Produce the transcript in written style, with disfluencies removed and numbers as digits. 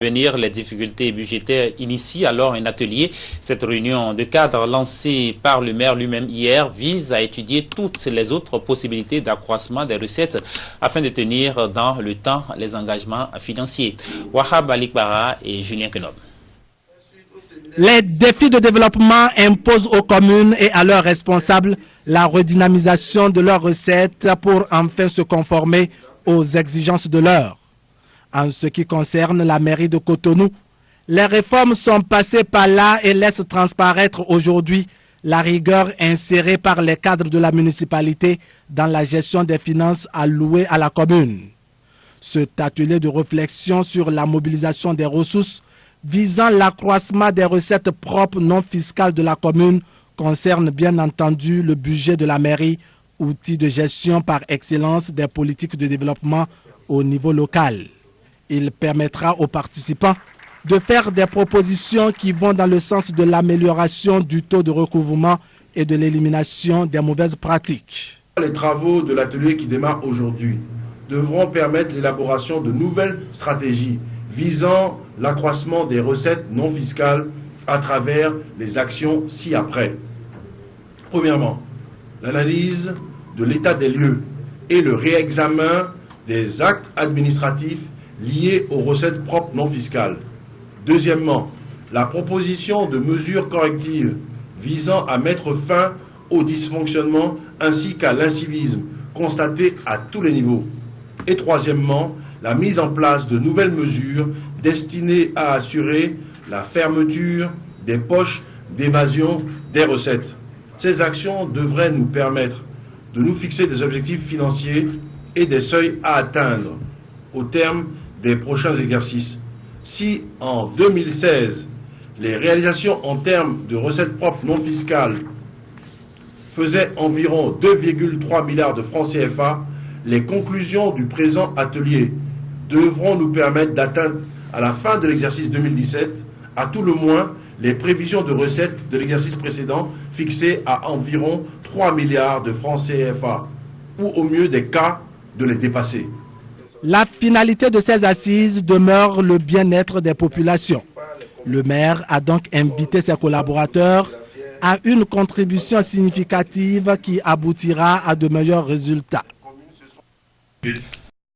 Venir les difficultés budgétaires initie alors un atelier. Cette réunion de cadre lancée par le maire lui-même hier vise à étudier toutes les autres possibilités d'accroissement des recettes afin de tenir dans le temps les engagements financiers. Wahab Alikbara et Julien Kenob. Les défis de développement imposent aux communes et à leurs responsables la redynamisation de leurs recettes pour enfin se conformer aux exigences de l'heure. En ce qui concerne la mairie de Cotonou, les réformes sont passées par là et laissent transparaître aujourd'hui la rigueur insérée par les cadres de la municipalité dans la gestion des finances allouées à la commune. Cet atelier de réflexion sur la mobilisation des ressources visant l'accroissement des recettes propres non fiscales de la commune concerne bien entendu le budget de la mairie, outil de gestion par excellence des politiques de développement au niveau local. Il permettra aux participants de faire des propositions qui vont dans le sens de l'amélioration du taux de recouvrement et de l'élimination des mauvaises pratiques. Les travaux de l'atelier qui démarre aujourd'hui devront permettre l'élaboration de nouvelles stratégies visant l'accroissement des recettes non fiscales à travers les actions ci-après. Premièrement, l'analyse de l'état des lieux et le réexamen des actes administratifs liés aux recettes propres non fiscales. Deuxièmement, la proposition de mesures correctives visant à mettre fin au dysfonctionnement ainsi qu'à l'incivisme constaté à tous les niveaux. Et troisièmement, la mise en place de nouvelles mesures destinées à assurer la fermeture des poches d'évasion des recettes. Ces actions devraient nous permettre de nous fixer des objectifs financiers et des seuils à atteindre au terme des prochains exercices. Si en 2016, les réalisations en termes de recettes propres non fiscales faisaient environ 2,3 milliards de francs CFA, les conclusions du présent atelier devront nous permettre d'atteindre à la fin de l'exercice 2017, à tout le moins, les prévisions de recettes de l'exercice précédent fixées à environ 3 milliards de francs CFA, ou au mieux des cas de les dépasser. La finalité de ces assises demeure le bien-être des populations. Le maire a donc invité ses collaborateurs à une contribution significative qui aboutira à de meilleurs résultats.